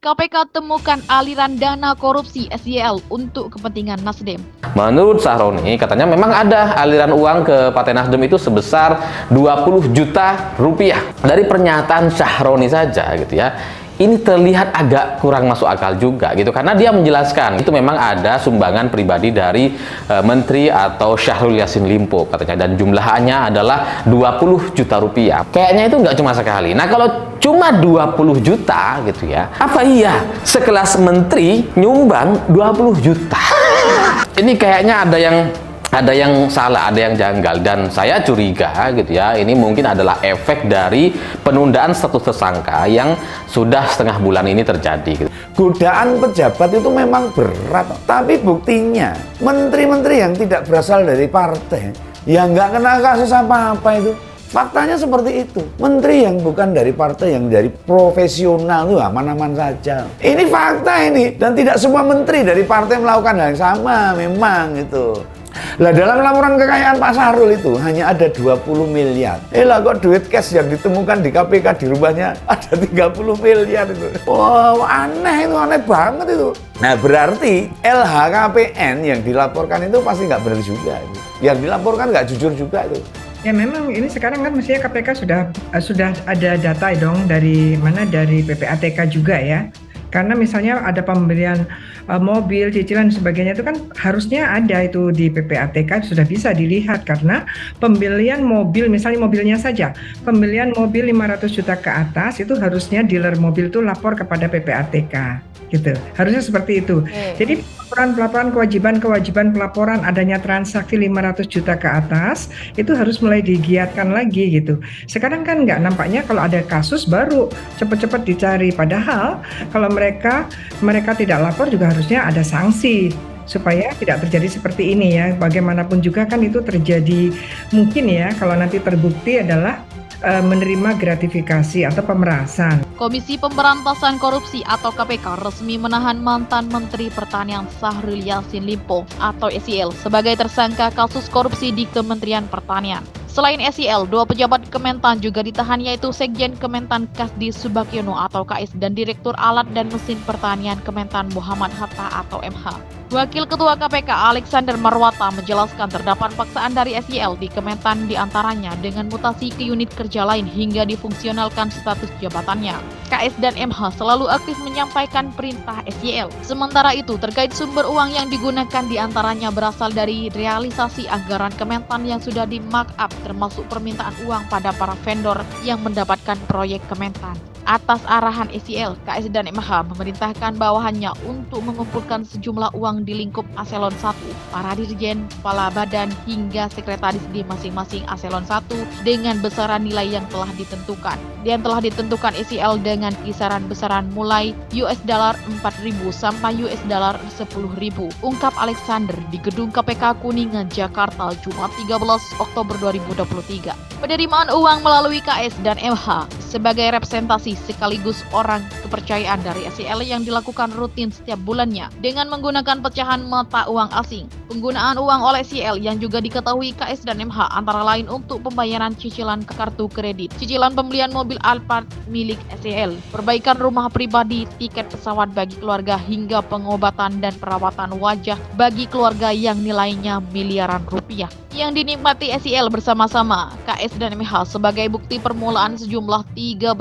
KPK temukan aliran dana korupsi SYL untuk kepentingan Nasdem. Menurut Sahroni, katanya memang ada aliran uang ke Partai Nasdem itu sebesar 20 juta rupiah. Dari pernyataan Sahroni saja gitu ya, ini terlihat agak kurang masuk akal juga gitu, karena dia menjelaskan itu memang ada sumbangan pribadi dari Menteri atau Syahrul Yassin Limpo katanya, dan jumlahnya adalah 20 juta rupiah. Kayaknya itu nggak cuma sekali. Nah, kalau cuma 20 juta gitu ya, apa iya sekelas menteri nyumbang 20 juta? Ini kayaknya ada yang salah, ada yang janggal, dan saya curiga gitu ya, ini mungkin adalah efek dari penundaan status tersangka yang sudah setengah bulan ini terjadi gitu. Godaan pejabat itu memang berat, tapi buktinya menteri-menteri yang tidak berasal dari partai yang nggak kena kasus apa-apa itu. Faktanya seperti itu. Menteri yang bukan dari partai, yang dari profesional itu aman-aman saja. Ini fakta ini, dan tidak semua menteri dari partai melakukan hal yang sama memang itu. Lah, dalam laporan kekayaan Pak Sahrul itu hanya ada 20 miliar. Lah, kok duit cash yang ditemukan di KPK di rumahnya ada 30 miliar itu. Wow, aneh itu, aneh banget itu. Nah, berarti LHKPN yang dilaporkan itu pasti nggak benar juga itu. Yang dilaporkan nggak jujur juga itu. Ya, memang ini sekarang kan mestinya KPK sudah ada data dong dari mana, dari PPATK juga ya. Karena misalnya ada pembelian mobil, cicilan dan sebagainya, itu kan harusnya ada itu di PPATK, sudah bisa dilihat. Karena pembelian mobil, misalnya mobilnya saja, pembelian mobil 500 juta ke atas itu harusnya dealer mobil itu lapor kepada PPATK gitu. Harusnya seperti itu. Jadi pelaporan kewajiban pelaporan adanya transaksi 500 juta ke atas itu harus mulai digiatkan lagi gitu. Sekarang kan nggak, nampaknya kalau ada kasus baru cepat-cepat dicari, padahal kalau mereka tidak lapor juga harusnya ada sanksi supaya tidak terjadi seperti ini ya. Bagaimanapun juga kan itu terjadi, mungkin ya kalau nanti terbukti adalah menerima gratifikasi atau pemerasan. Komisi Pemberantasan Korupsi atau KPK resmi menahan mantan Menteri Pertanian Syahrul Yassin Limpo atau SYL sebagai tersangka kasus korupsi di Kementerian Pertanian. Selain SYL, dua pejabat Kementan juga ditahan, yaitu Sekjen Kementan Kasdi Subagiono atau KS dan Direktur Alat dan Mesin Pertanian Kementan Muhammad Hatta atau MH. Wakil Ketua KPK Alexander Marwata menjelaskan terdapat paksaan dari SYL di Kementan, diantaranya dengan mutasi ke unit kerja lain hingga difungsionalkan status jabatannya. KS dan MH selalu aktif menyampaikan perintah SYL. Sementara itu, terkait sumber uang yang digunakan diantaranya berasal dari realisasi anggaran Kementan yang sudah di-markup, termasuk permintaan uang pada para vendor yang mendapatkan proyek Kementan. Atas arahan SYL, KS dan MH memerintahkan bawahannya untuk mengumpulkan sejumlah uang di lingkup Eselon 1, para dirjen, kepala badan, hingga sekretaris di masing-masing Eselon 1 dengan besaran nilai yang telah ditentukan. Dan telah ditentukan SYL dengan kisaran besaran mulai $4.000 sampai $10.000, ungkap Alexander di Gedung KPK Kuningan, Jakarta, Jumat 13 Oktober 2023. Penerimaan uang melalui KS dan MH sebagai representasi sekaligus orang kepercayaan dari SYL yang dilakukan rutin setiap bulannya dengan menggunakan pecahan mata uang asing. Penggunaan uang oleh SYL yang juga diketahui KS dan MH antara lain untuk pembayaran cicilan kartu kredit, cicilan pembelian mobil Alphard milik SYL, perbaikan rumah pribadi, tiket pesawat bagi keluarga, hingga pengobatan dan perawatan wajah bagi keluarga yang nilainya miliaran rupiah yang dinikmati SYL bersama-sama KS dan MH sebagai bukti permulaan sejumlah 13,9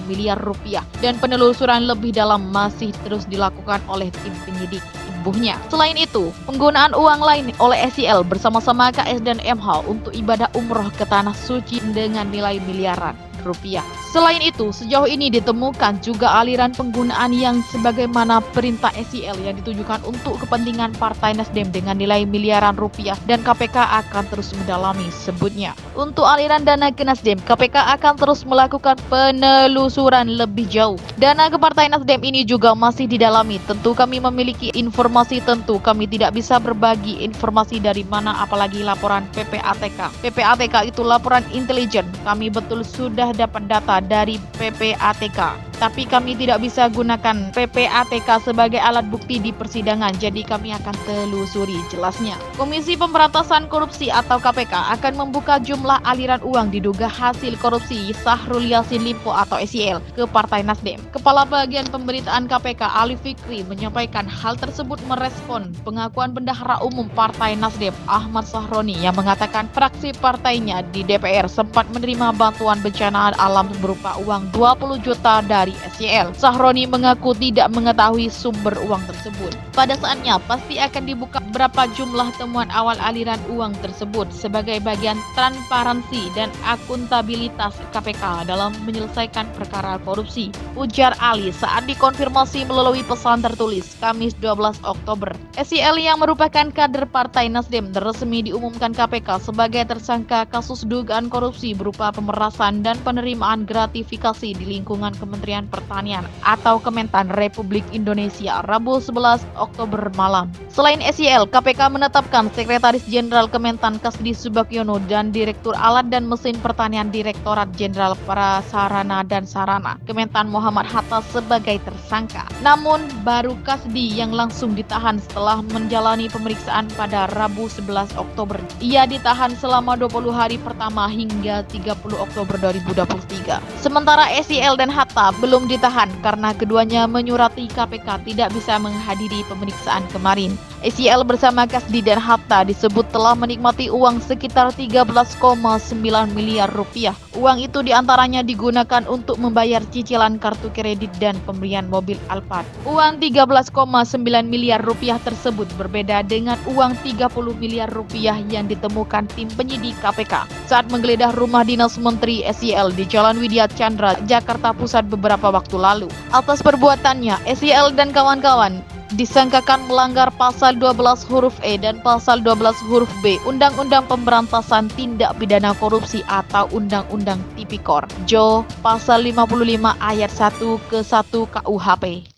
miliar rupiah, dan penelusuran lebih dalam masih terus dilakukan oleh tim penyidik imbuhnya. Selain itu, penggunaan uang lain oleh SYL bersama-sama KS dan MH untuk ibadah umroh ke Tanah Suci dengan nilai miliaran rupiah. Selain itu, sejauh ini ditemukan juga aliran penggunaan yang sebagaimana perintah SYL yang ditujukan untuk kepentingan Partai Nasdem dengan nilai miliaran rupiah, dan KPK akan terus mendalami sebutnya. Untuk aliran dana ke Nasdem, KPK akan terus melakukan penelusuran lebih jauh. Dana ke Partai Nasdem ini juga masih didalami. Tentu kami memiliki informasi, tentu kami tidak bisa berbagi informasi dari mana, apalagi laporan PPATK. PPATK itu laporan intelijen. Kami betul sudah dapat data dari PPATK. Tapi kami tidak bisa gunakan PPATK sebagai alat bukti di persidangan, jadi kami akan telusuri, jelasnya. Komisi Pemberantasan Korupsi atau KPK akan membuka jumlah aliran uang diduga hasil korupsi Syahrul Yassin Limpo atau SYL ke Partai Nasdem. Kepala Bagian Pemberitaan KPK Ali Fikri menyampaikan hal tersebut merespon pengakuan Bendahara Umum Partai Nasdem Ahmad Sahroni yang mengatakan fraksi partainya di DPR sempat menerima bantuan bencana alam berupa uang 20 juta dari SYL. Sahroni mengaku tidak mengetahui sumber uang tersebut. Pada saatnya pasti akan dibuka berapa jumlah temuan awal aliran uang tersebut sebagai bagian transparansi dan akuntabilitas KPK dalam menyelesaikan perkara korupsi, ujar Ali saat dikonfirmasi melalui pesan tertulis Kamis 12 Oktober. SYL yang merupakan kader Partai Nasdem resmi diumumkan KPK sebagai tersangka kasus dugaan korupsi berupa pemerasan dan penerimaan gratifikasi di lingkungan Kementerian Pertanian atau Kementan Republik Indonesia Rabu 11 Oktober malam. Selain SYL, KPK menetapkan Sekretaris Jenderal Kementan Kasdi Subagiono dan Direktur Alat dan Mesin Pertanian Direktorat Jenderal Prasarana dan Sarana Kementan Muhammad Hatta sebagai tersangka. Namun baru Kasdi yang langsung ditahan setelah menjalani pemeriksaan pada Rabu 11 Oktober. Ia ditahan selama 20 hari pertama hingga 30 Oktober 2023. Sementara SYL dan Hatta belum ditahan karena keduanya menyurati KPK tidak bisa menghadiri pemeriksaan kemarin. SYL bersama Kasdi dan Hatta disebut telah menikmati uang sekitar 13,9 miliar rupiah. Uang itu diantaranya digunakan untuk membayar cicilan kartu kredit dan pembelian mobil Alphard. Uang 13,9 miliar rupiah tersebut berbeda dengan uang 30 miliar rupiah yang ditemukan tim penyidik KPK saat menggeledah rumah dinas Menteri SYL di Jalan Widya Chandra, Jakarta Pusat beberapa waktu lalu. Atas perbuatannya, SYL dan kawan-kawan disangkakan melanggar pasal 12 huruf E dan pasal 12 huruf B Undang-Undang Pemberantasan Tindak Pidana Korupsi atau Undang-Undang Tipikor. Jo, pasal 55 ayat 1 ke 1 KUHP.